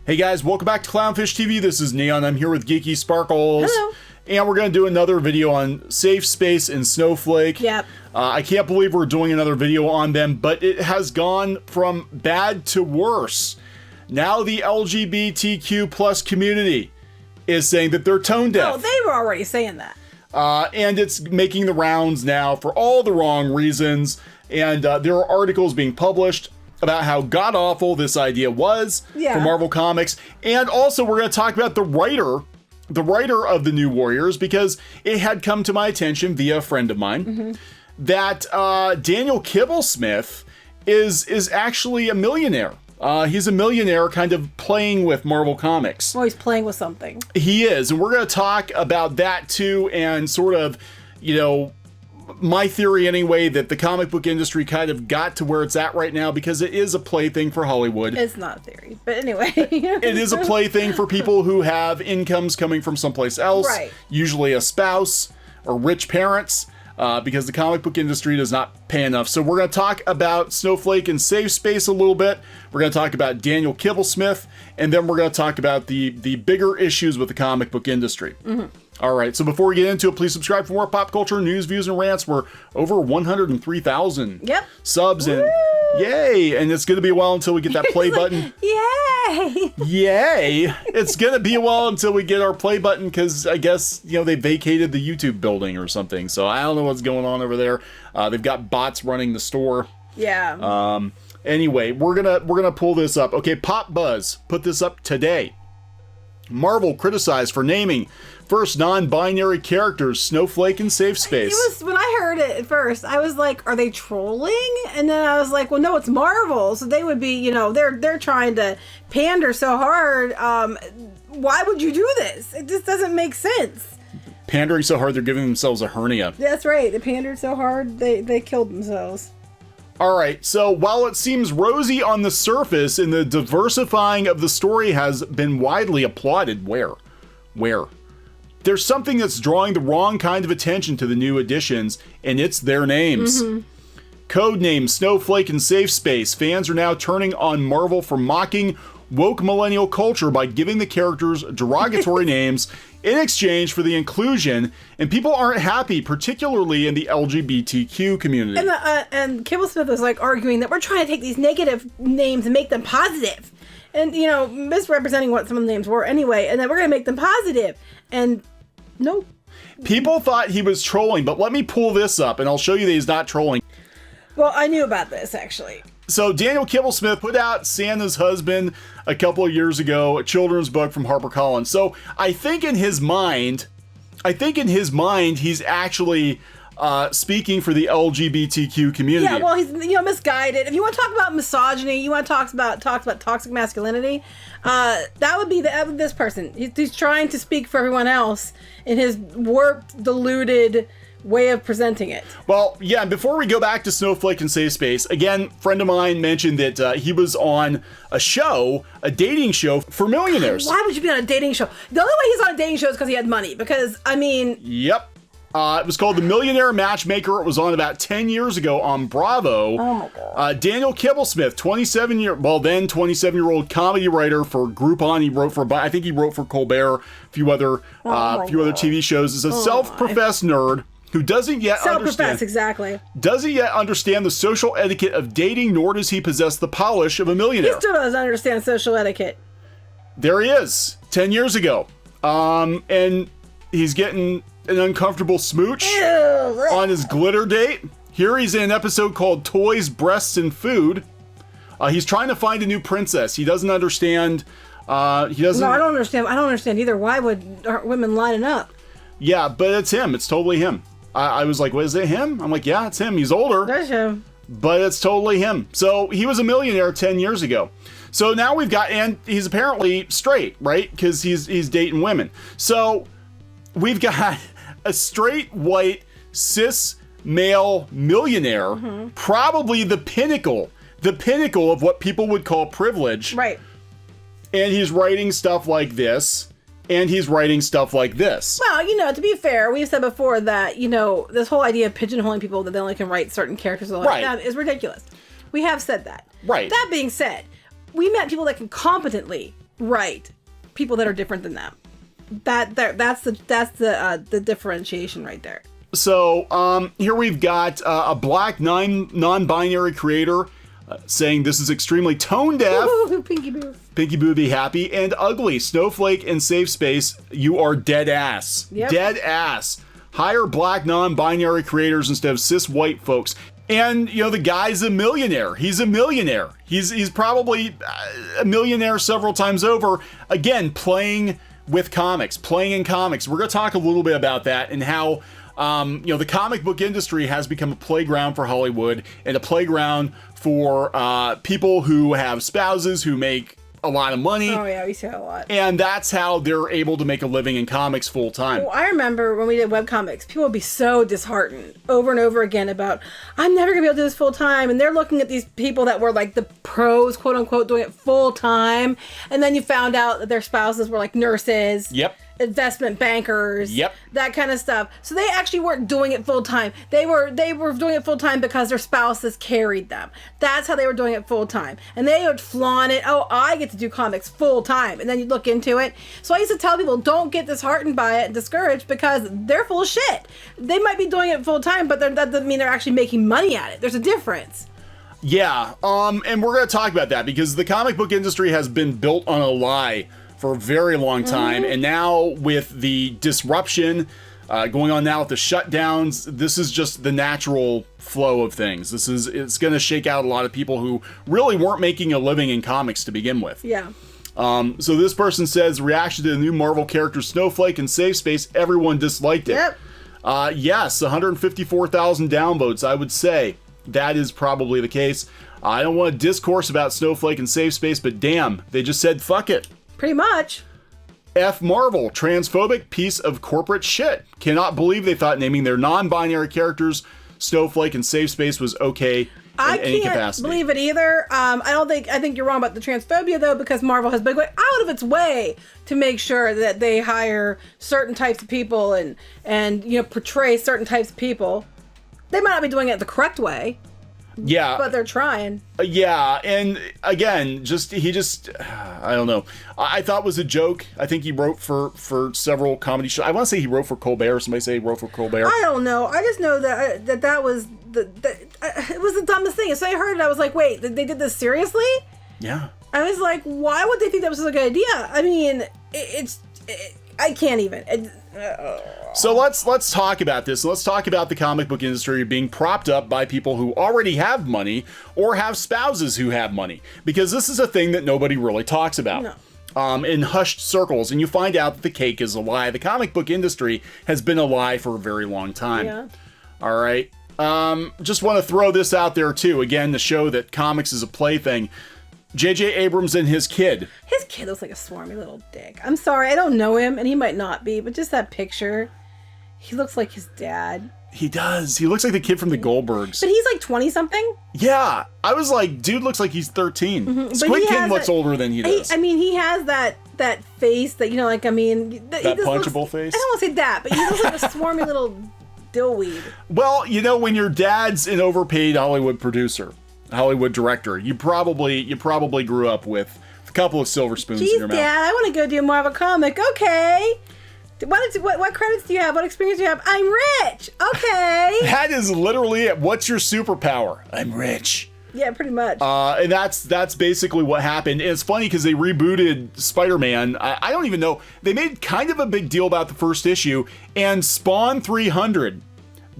Hey guys, welcome back to CLOWNFISH TV. This is Kneon. I'm here with Geeky Sparkles. Hello. And we're going to do another video on Safespace and Snowflake. Yep. I can't believe we're doing another video on them, but it has gone from bad to worse. Now the LGBTQ plus community is saying that they're tone deaf. Oh, they were already saying that. And it's making the rounds now for all the wrong reasons. And there are articles being published about how god-awful this idea was for Marvel Comics. And also we're going to talk about the writer of the New Warriors, because it had come to my attention via a friend of mine that Daniel Kibblesmith is actually a millionaire. He's a millionaire kind of playing with Marvel Comics. Well, he's playing with something. He is, and we're going to talk about that too, and sort of, you know, my theory anyway, that the comic book industry kind of got to where it's at right now because it is a plaything for Hollywood. It's not a theory, but anyway. It is a plaything for people who have incomes coming from someplace else, right. Usually a spouse or rich parents, because the comic book industry does not pay enough. So we're going to talk about Snowflake and Safespace a little bit. We're going to talk about Daniel Kibblesmith, and then we're going to talk about the bigger issues with the comic book industry. All right, so before we get into it, please subscribe for more pop culture news, views, and rants. We're over 103,000 subs, and yay! And it's going to be a while until we get that play button. Yay! Yay! It's going to be a while until we get our play button, because I guess, you know, they vacated the YouTube building or something. So I don't know what's going on over there. They've got bots running the store. Yeah. Anyway, we're gonna pull this up. Okay, Pop Buzz put this up today. Marvel criticized for naming first non-binary characters Snowflake and Safespace. It was, when I heard it at first, I was like, are they trolling? And then I was like, well, no, it's Marvel. So they would be, you know, they're trying to pander so hard. Why would you do this? It just doesn't make sense. Pandering so hard, they're giving themselves a hernia. That's right. They pandered so hard, they killed themselves. All right, so while it seems rosy on the surface and the diversifying of the story has been widely applauded, where? There's something that's drawing the wrong kind of attention to the new additions, and it's their names. Codenamed Snowflake and Safespace, fans are now turning on Marvel for mocking woke millennial culture by giving the characters derogatory names in exchange for the inclusion, and people aren't happy, particularly in the LGBTQ community. And Kibblesmith was like arguing that we're trying to take these negative names and make them positive, and, you know, misrepresenting what some of the names were anyway, and then we're going to make them positive. And no. People thought he was trolling, but let me pull this up and I'll show you that he's not trolling. Well, I knew about this, actually. So Daniel Kibblesmith put out Santa's Husband a couple of years ago, a children's book from HarperCollins. So I think in his mind, he's actually speaking for the LGBTQ community. Yeah, well, he's, you know, misguided. If you want to talk about misogyny, you want to talk about toxic masculinity, that would be this person. He's trying to speak for everyone else in his warped, deluded way of presenting it. Well, yeah, before we go back to Snowflake and Safespace, again, friend of mine mentioned that he was on a dating show for millionaires. Why would you be on a dating show? The only way he's on a dating show is because he had money, because, I mean... Yep. It was called The Millionaire Matchmaker. It was on about 10 years ago on Bravo. Oh my God. Daniel Kibblesmith, 27-year-old comedy writer for Groupon. He wrote for, I think he wrote for Colbert, a few other TV shows. Is a self-professed nerd who doesn't yet understand the social etiquette of dating, nor does he possess the polish of a millionaire. He still doesn't understand social etiquette. There he is, 10 years ago. And he's getting an uncomfortable smooch on his glitter date. Here he's in an episode called Toys, Breasts, and Food. He's trying to find a new princess. He doesn't understand. No, I don't understand. I don't understand either. Why aren't women lining up? Yeah, but it's him. It's totally him. I was like, what, is it him? I'm like, yeah, it's him. He's older. That's him. But it's totally him. So he was a millionaire 10 years ago. So now we've got, and he's apparently straight, right? Because he's dating women. So we've got a straight, white, cis male millionaire, probably the pinnacle of what people would call privilege. Right. And he's writing stuff like this. And he's writing stuff like this. Well, you know, to be fair, we've said before that, you know, this whole idea of pigeonholing people that they only can write certain characters like that is ridiculous. We have said that. Right. That being said, we met people that can competently Right. People that are different than them. That's the differentiation right there. So here we've got a black non-binary creator saying this is extremely tone deaf. Ooh, Pinky Boo. Pinky Boo be happy and ugly. Snowflake and Safespace, you are dead ass. Yep. Dead ass. Hire black non-binary creators instead of cis white folks. And you know the guy's a millionaire. He's a millionaire. He's probably a millionaire several times over. Again, playing with comics, playing in comics. We're gonna talk a little bit about that and how the comic book industry has become a playground for Hollywood and a playground for people who have spouses who make a lot of money. Oh yeah, we see that a lot. And that's how they're able to make a living in comics full time. Well, I remember when we did webcomics, people would be so disheartened over and over again about, I'm never gonna be able to do this full time. And they're looking at these people that were like the pros, quote unquote, doing it full time. And then you found out that their spouses were like nurses. Yep. Investment bankers, Yep. that kind of stuff. So they actually weren't doing it full time. They were doing it full time because their spouses carried them. That's how they were doing it full time. And they would flaunt it. Oh, I get to do comics full time. And then you look into it. So I used to tell people, don't get disheartened by it and discouraged because they're full of shit. They might be doing it full time, but that doesn't mean they're actually making money at it. There's a difference. Yeah, and we're going to talk about that because the comic book industry has been built on a lie for a very long time, and now with the disruption going on now with the shutdowns, this is just the natural flow of things. It's going to shake out a lot of people who really weren't making a living in comics to begin with. Yeah. So this person says, reaction to the new Marvel characters Snowflake and Safespace, everyone disliked it. Yep. Yes, 154,000 downvotes, I would say. That is probably the case. I don't want to discourse about Snowflake and Safespace, but damn, they just said fuck it. Pretty much. F Marvel, transphobic piece of corporate shit. Cannot believe they thought naming their non-binary characters Snowflake and Safespace was okay in any capacity. I can't believe it either. I think you're wrong about the transphobia though, because Marvel has been going out of its way to make sure that they hire certain types of people and portray certain types of people. They might not be doing it the correct way. Yeah. But they're trying. Yeah, and again, I don't know. I thought it was a joke. I think he wrote for several comedy shows. I want to say he wrote for Colbert. Somebody say he wrote for Colbert. I don't know. I just know that was it was the dumbest thing. So I heard it, I was like, wait, they did this seriously? Yeah. I was like, why would they think that was a good idea? I mean, I can't even. So let's talk about this. Let's talk about the comic book industry being propped up by people who already have money or have spouses who have money, because this is a thing that nobody really talks about. No. In hushed circles, and you find out that the cake is a lie. The comic book industry has been a lie for a very long time. Yeah. All right. Just want to throw this out there too. Again, to show that comics is a plaything. J.J. Abrams and his kid. His kid looks like a swarmy little dick. I'm sorry, I don't know him, and he might not be, but just that picture, he looks like his dad. He does. He looks like the kid from the Goldbergs. But he's like 20-something. Yeah. I was like, dude looks like he's 13. Mm-hmm. Squid Kid looks older than he does. He has that face that, that punchable face? I don't want to say that, but he looks like a swarmy little dillweed. Well, when your dad's an overpaid Hollywood producer, Hollywood director, you probably grew up with a couple of silver spoons in your mouth. Dad, I want to go do more of a comic. Okay. What credits do you have? What experience do you have? I'm rich. Okay. That is literally it. What's your superpower? I'm rich. Yeah, pretty much. And that's basically what happened. And it's funny because they rebooted Spider-Man. I don't even know. They made kind of a big deal about the first issue, and Spawn 300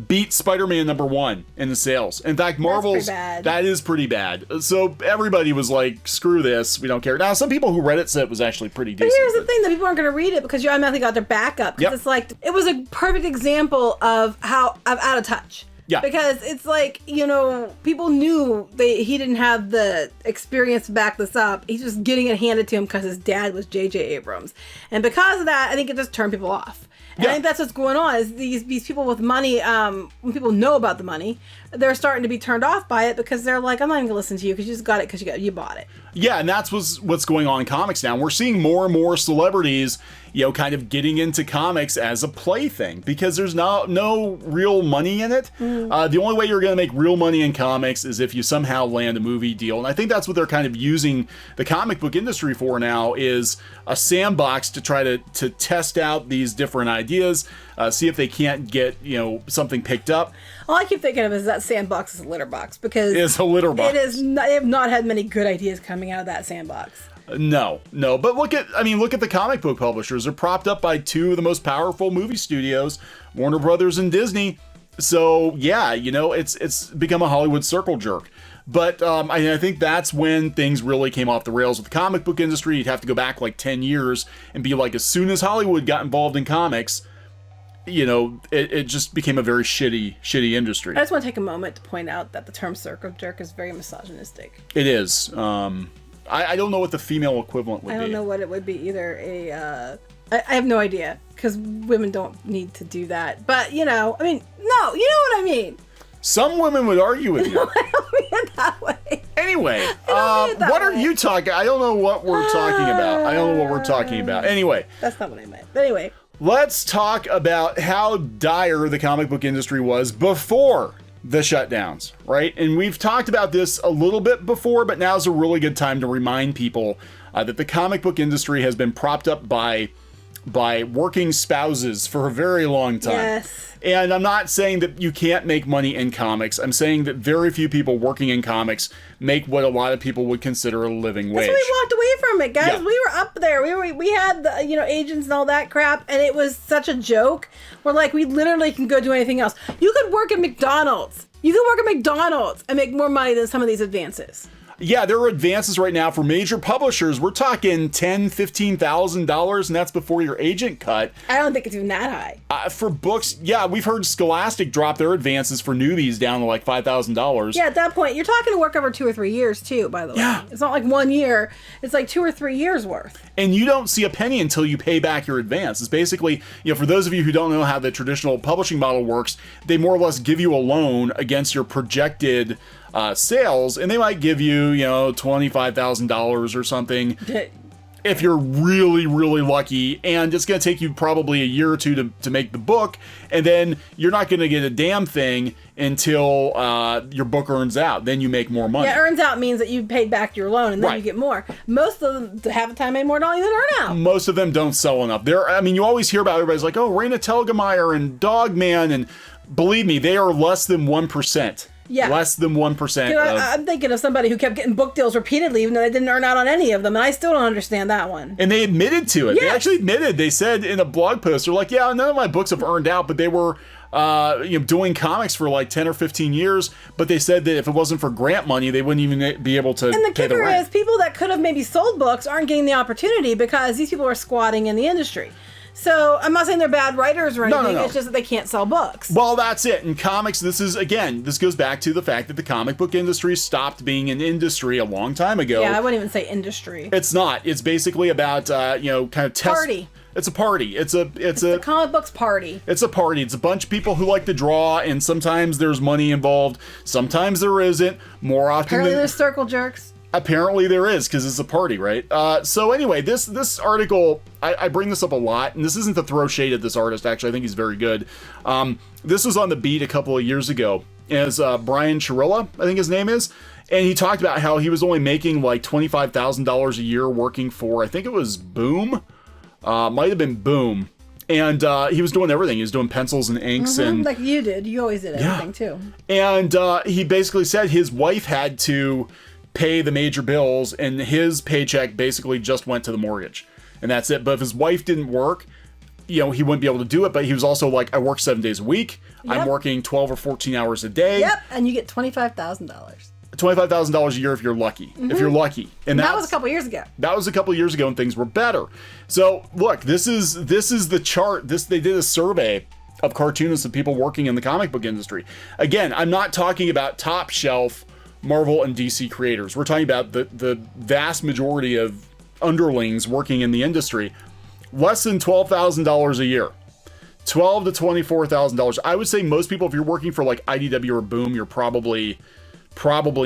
beat Spider-Man #1 in the sales. In fact, Marvel's that is pretty bad. So everybody was like, screw this, we don't care. Now, some people who read it said it was actually pretty decent. But here's the thing, that people aren't going to read it because you automatically got their backup. Because it's like, it was a perfect example of how I'm out of touch. Yeah. Because it's like, people knew he didn't have the experience to back this up. He's just getting it handed to him because his dad was J.J. Abrams. And because of that, I think it just turned people off. And I think that's what's going on is these people with money, when people know about the money, they're starting to be turned off by it because they're like, I'm not even gonna listen to you because you just got it because you bought it. Yeah, and that's what's going on in comics now. We're seeing more and more celebrities, kind of getting into comics as a plaything because there's no real money in it. The only way you're going to make real money in comics is if you somehow land a movie deal. And I think that's what they're kind of using the comic book industry for now is a sandbox to try to test out these different ideas, see if they can't get, something picked up. All I keep thinking of is that sandbox is a litter box because it's a litter box. They have not had many good ideas coming out of that sandbox. No, but look at the comic book publishers. They're propped up by two of the most powerful movie studios, Warner Brothers and Disney. So yeah, it's become a Hollywood circle jerk. But I think that's when things really came off the rails with the comic book industry. You'd have to go back like 10 years and be like, as soon as Hollywood got involved in comics, it just became a very shitty industry. I just want to take a moment to point out that the term circle jerk is very misogynistic. It is. I don't know what the female equivalent would be. I don't know what it would be either. I have no idea because women don't need to do that. But, no, you know what I mean. Some women would argue with you. I don't mean it that way. Anyway, what are you talking? I don't know what we're talking about. Anyway. That's not what I meant. But anyway. Let's talk about how dire the comic book industry was before the shutdowns, right? And we've talked about this a little bit before, but now's a really good time to remind people that the comic book industry has been propped up by working spouses for a very long time. Yes. And I'm not saying that you can't make money in comics. I'm saying that very few people working in comics make what a lot of people would consider a living wage. That's why we walked away from it, guys. Yeah. We were up there. We had the agents and all that crap, and it was such a joke. We're like, we literally can go do anything else. You could work at McDonald's. You could work at McDonald's and make more money than some of these advances. Yeah, there are advances right now for major publishers. We're talking $10,000, $15,000, and that's before your agent cut. I don't think it's even that high. For books, yeah, we've heard Scholastic drop their advances for newbies down to like $5,000. Yeah, at that point, you're talking to work over 2 or 3 years too, by the way. Yeah. It's not like 1 year. It's like 2 or 3 years worth. And you don't see a penny until you pay back your advance. It's basically, for those of you who don't know how the traditional publishing model works, they more or less give you a loan against your projected sales, and they might give you, $25,000 or something if you're really, really lucky, and it's going to take you probably a year or two to make the book, and then you're not going to get a damn thing until your book earns out. Then you make more money. Yeah, earns out means that you paid back your loan, and then Right. you get more. Most of them half the time made more dollars than earn out. Most of them don't sell enough. You always hear about everybody's like, oh, Raina Telgemeier and Dogman, and believe me, they are less than 1%. Yeah. Less than 1%. I'm thinking of somebody who kept getting book deals repeatedly, even though they didn't earn out on any of them, and I still don't understand that one. And they admitted to it. Yes. They actually admitted. They said in a blog post, they're like, yeah, none of my books have earned out, but they were doing comics for like 10 or 15 years. But they said that if it wasn't for grant money, they wouldn't even be able to And the pay the kicker rent. is people that could have maybe sold books aren't getting the opportunity because these people are squatting in the industry. So I'm not saying they're bad writers or anything. No. It's just that they can't sell books. Well, that's it. In comics, this goes back to the fact that the comic book industry stopped being an industry a long time ago. Yeah, I wouldn't even say industry. It's not. It's basically about, kind of test. Party. It's a party. It's a comic books party. It's a party. It's a bunch of people who like to draw, and sometimes there's money involved. Sometimes there isn't. More often Apparently than there's circle jerks. Apparently there is, because it's a party, right? So anyway, this article, I bring this up a lot, and this isn't to throw shade at this artist, actually. I think he's very good. This was on The Beat a couple of years ago, as Brian Chirilla, I think his name is, and he talked about how he was only making like $25,000 a year working for, I think it was Boom, might have been Boom, and he was doing everything. He was doing pencils and inks, and like you did. You always did everything too. And he basically said his wife had to pay the major bills, and his paycheck basically just went to the mortgage, and that's it. But if his wife didn't work, he wouldn't be able to do it. But he was also like, I work 7 days a week. Yep. I'm working 12 or 14 hours a day. Yep, and you get $25,000. $25,000 a year if you're lucky. If you're lucky, and that was a couple years ago. That was a couple years ago, and things were better. So look, this is the chart. They did a survey of cartoonists and people working in the comic book industry. Again, I'm not talking about top shelf Marvel and DC creators. We're talking about the vast majority of underlings working in the industry. Less than $12,000 a year. $12,000 to $24,000. I would say most people, if you're working for like IDW or Boom, you're probably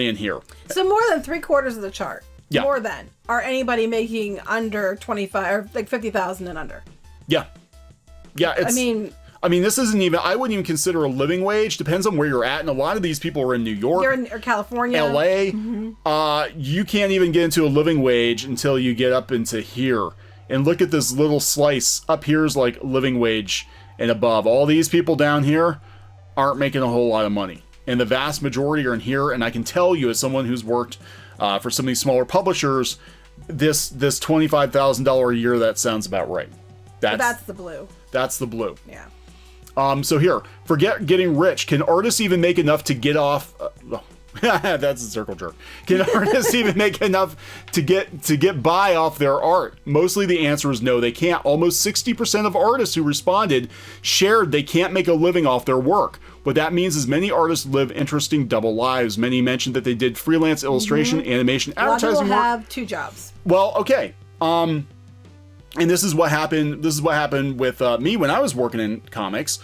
in here. So more than 3/4 of the chart. Yeah. More than are anybody making under 25 or like 50,000 and under. Yeah. Yeah. I mean, this isn't even, I wouldn't even consider a living wage. Depends on where you're at. And a lot of these people are in New York. you're in or California. LA. You can't even get into a living wage until you get up into here. And look at this little slice. Up here is like living wage and above. All these people down here aren't making a whole lot of money. And the vast majority are in here. And I can tell you, as someone who's worked for some of these smaller publishers, this $25,000 a year, that sounds about right. That's the blue. That's the blue. Yeah. So here, forget getting rich. Can artists even make enough to get off? That's a circle jerk. Can artists even make enough to get by off their art? Mostly the answer is no, they can't. Almost 60% of artists who responded shared they can't make a living off their work. What that means is many artists live interesting double lives. Many mentioned that they did freelance illustration, animation, advertising A lot of people work. have 2 jobs. Well, okay. And this is what happened. This is what happened with me when I was working in comics.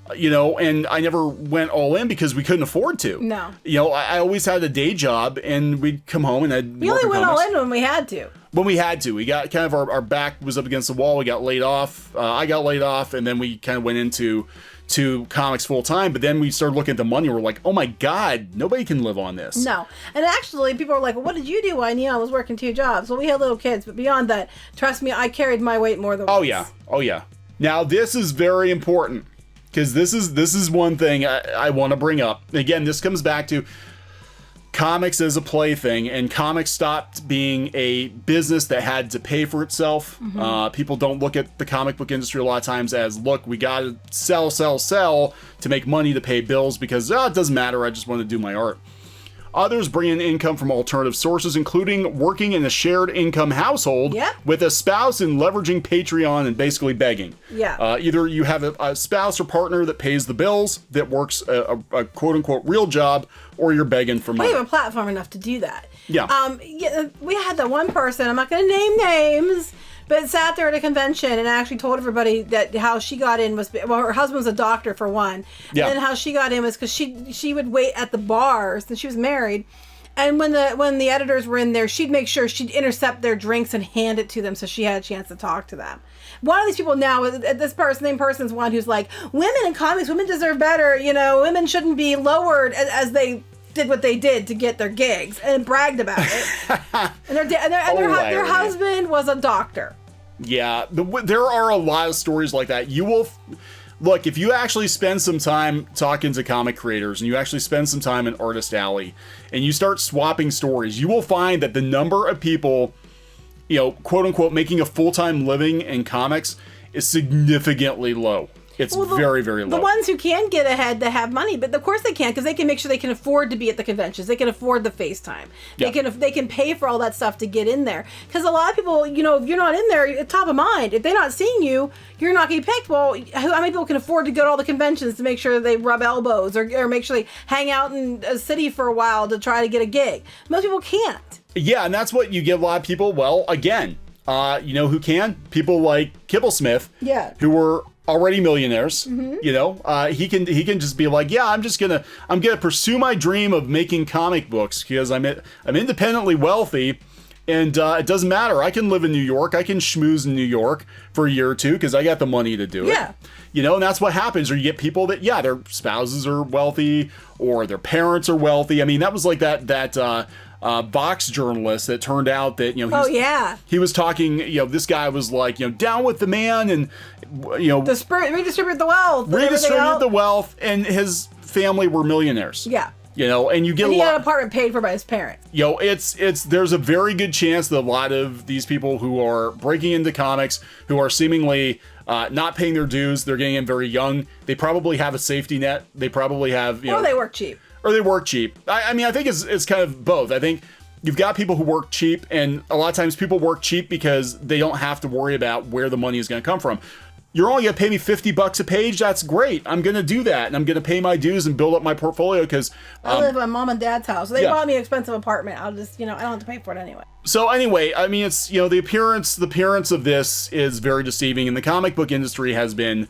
And I never went all in because we couldn't afford to. No. I always had a day job, and we'd come home and I'd We only went all in when we had to. When we had to. We got kind of our back was up against the wall. We got laid off. I got laid off, and then we kind of went into comics full time. But then we started looking at the money. We're like, oh my God, nobody can live on this. No. And actually, people are like, well, what did you do while Kneon was working 2 jobs? Well, we had little kids, but beyond that, trust me, I carried my weight more than once. Oh yeah. Now this is very important, because this is one thing I want to bring up. Again, this comes back to comics as a plaything, and comics stopped being a business that had to pay for itself. People don't look at the comic book industry a lot of times as, look, we got to sell to make money to pay bills, because it doesn't matter, I just want to do my art. Others bring in income from alternative sources, including working in a shared income household with a spouse and leveraging Patreon and basically begging. Yeah. Either you have a spouse or partner that pays the bills, that works a quote-unquote real job, or you're begging for money. We have a platform enough to do that. Yeah. We had that one person, I'm not going to name names, but sat there at a convention and actually told everybody that how she got in was, well, her husband was a doctor for one. Yeah. And then how she got in was because she would wait at the bars, and she was married. And when the editors were in there, she'd make sure she'd intercept their drinks and hand it to them so she had a chance to talk to them. One of these people now, this same person's one who's like, women in comics, women deserve better. Women shouldn't be lowered as they did what they did to get their gigs, and bragged about it. and their husband was a doctor. Yeah, there are a lot of stories like that. You will look, if you actually spend some time talking to comic creators, and you actually spend some time in Artist Alley, and you start swapping stories, you will find that the number of people, quote unquote, making a full-time living in comics is significantly low. It's very, very low. The ones who can get ahead, they have money, but of course they can, because they can make sure they can afford to be at the conventions. They can afford the FaceTime. They can pay for all that stuff to get in there. Because a lot of people, if you're not in there, it's top of mind. If they're not seeing you, you're not getting picked. Well, how many people can afford to go to all the conventions to make sure they rub elbows or make sure they hang out in a city for a while to try to get a gig? Most people can't. Yeah, and that's what you get a lot of people. Well, again, who can? People like Kibblesmith, who were already millionaires. He can just be like, yeah, I'm gonna pursue my dream of making comic books because I'm independently wealthy, and it doesn't matter. I can live in New York. I can schmooze in New York for a year or two because I got the money to do it. And that's what happens. Or you get people that their spouses are wealthy or their parents are wealthy. I mean, that was like that Vox journalist that turned out that he was talking, this guy was like, down with the man, and redistribute the wealth, and his family were millionaires. And you get and he had an apartment paid for by his parents. There's a very good chance that a lot of these people who are breaking into comics, who are seemingly not paying their dues, they're getting in very young. They probably have a safety net. They probably have, or they work cheap. I think it's kind of both. I think you've got people who work cheap, and a lot of times people work cheap because they don't have to worry about where the money is going to come from. You're only going to pay me $50 a page. That's great. I'm going to do that, and I'm going to pay my dues and build up my portfolio because I live at mom and dad's house. So they bought me an expensive apartment. I'll just, I don't have to pay for it anyway. So anyway, I mean, it's, the appearance of this is very deceiving, and the comic book industry has been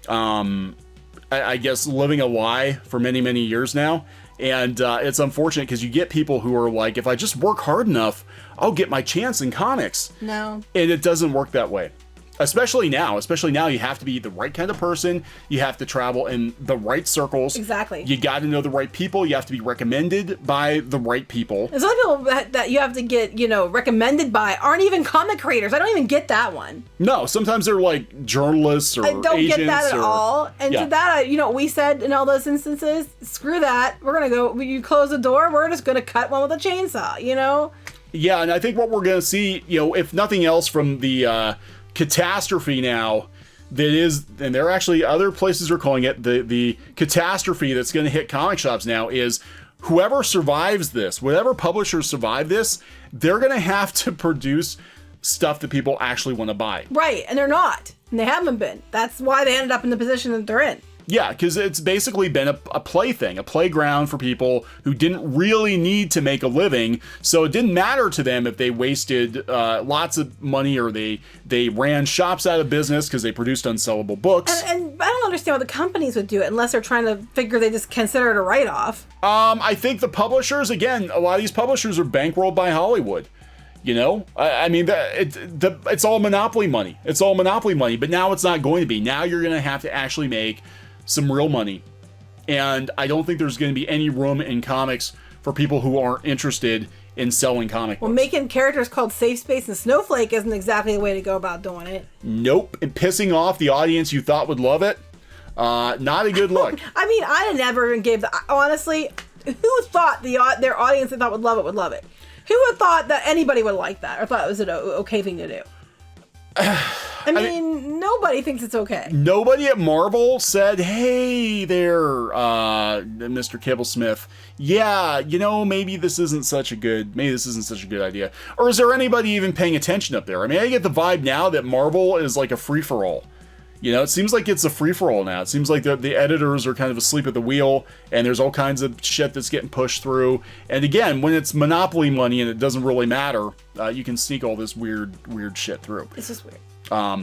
I guess, living a lie for many, many years now. And it's unfortunate because you get people who are like, if I just work hard enough, I'll get my chance in comics. No. And it doesn't work that way. Especially now, you have to be the right kind of person. You have to travel in the right circles. Exactly. You got to know the right people. You have to be recommended by the right people. There's other people that you have to get, recommended by aren't even comic creators. I don't even get that one. No, sometimes they're like journalists or agents. I don't get that at all. And to that, what we said in all those instances, screw that. We're going to go, you close the door, we're just going to cut one with a chainsaw, Yeah, and I think what we're going to see, if nothing else from the catastrophe now that is, and there are actually other places are calling it the catastrophe that's going to hit comic shops now, is whoever survives this, whatever publishers survive this, they're going to have to produce stuff that people actually want to buy. Right, and they're not, and they haven't been. That's why they ended up in the position that they're in. Yeah, because it's basically been a plaything, a playground for people who didn't really need to make a living. So it didn't matter to them if they wasted lots of money or they ran shops out of business because they produced unsellable books. And I don't understand why the companies would do it unless they're trying to figure they just consider it a write-off. I think the publishers, again, a lot of these publishers are bankrolled by Hollywood. I mean, it's all monopoly money. It's all monopoly money, but now it's not going to be. Now you're going to have to actually make some real money. And I don't think there's going to be any room in comics for people who aren't interested in selling comic books. Well, making characters called Safespace and Snowflake isn't exactly the way to go about doing it. Nope. And pissing off the audience you thought would love it, not a good look. I mean, I never even gave honestly, who thought their audience they thought would love it? Who would thought that anybody would like that or thought it was an okay thing to do? I mean, nobody thinks it's okay. Nobody at Marvel said, hey there, Mr. Kibblesmith. Yeah, maybe this isn't such a good idea. Or is there anybody even paying attention up there? I mean, I get the vibe now that Marvel is like a free-for-all. It seems like it's a free-for-all now. It seems like the editors are kind of asleep at the wheel, and there's all kinds of shit that's getting pushed through. And again, when it's monopoly money and it doesn't really matter, you can sneak all this weird shit through. It's just weird.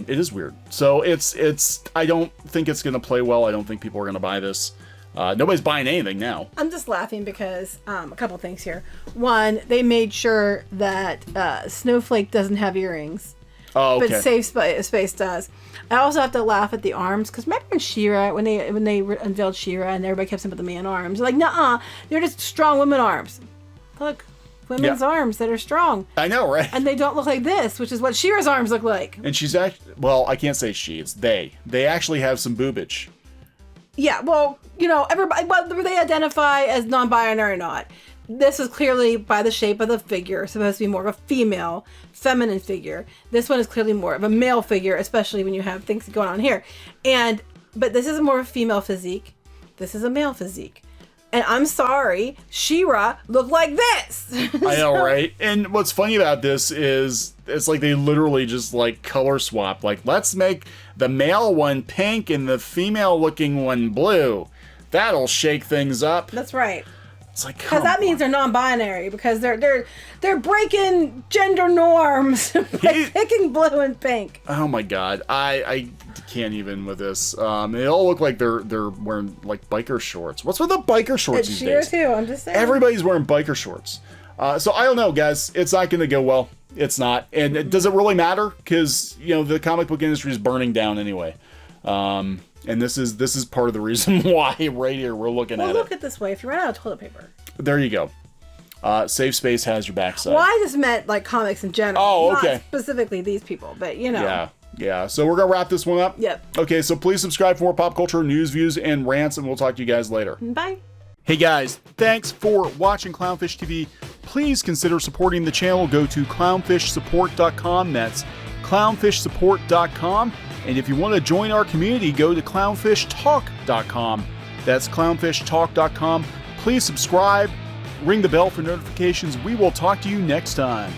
It is weird. So it's. I don't think it's going to play well. I don't think people are going to buy this. Nobody's buying anything now. I'm just laughing because a couple things here. One, they made sure that Snowflake doesn't have earrings. Oh, okay. But Safespace does. I also have to laugh at the arms because remember when She-Ra, when they unveiled She-Ra and everybody kept saying about the man arms, they're like, nuh-uh, they're just strong women arms. Look, women's arms that are strong. I know, right? And they don't look like this, which is what She-Ra's arms look like. And she's actually, well, I can't say she, it's they. They actually have some boobage. Yeah, well, everybody, whether they identify as non-binary or not, this is clearly, by the shape of the figure, supposed to be more of a female, feminine figure. This one is clearly more of a male figure, especially when you have things going on here. But this is more of a female physique. This is a male physique. And I'm sorry, She-Ra looked like this. I know, right? And what's funny about this is it's like they literally just like color swap. Like, let's make the male one pink and the female looking one blue. That'll shake things up. That's right. It's like, because that means they're non-binary because they're breaking gender norms by picking blue and pink. Oh my god, I can't even with this. They all look like they're wearing like biker shorts. What's with the biker shorts these days? Too. I'm just saying. Everybody's wearing biker shorts. So I don't know, guys. It's not going to go well. It's not. And does it really matter? Because the comic book industry is burning down anyway. And this is part of the reason why right here we're looking at it. Well, look at this way. If you run out of toilet paper. There you go. Safespace has your backside. Well, I just meant like comics in general. Oh, okay. Not specifically these people, but Yeah. So we're going to wrap this one up. Yep. Okay, so please subscribe for more pop culture news, views, and rants, and we'll talk to you guys later. Bye. Hey guys, thanks for watching CLOWNFISH TV. Please consider supporting the channel. Go to clownfishsupport.com. That's clownfishsupport.com. And if you want to join our community, go to clownfishtalk.com. That's clownfishtalk.com. Please subscribe, ring the bell for notifications. We will talk to you next time.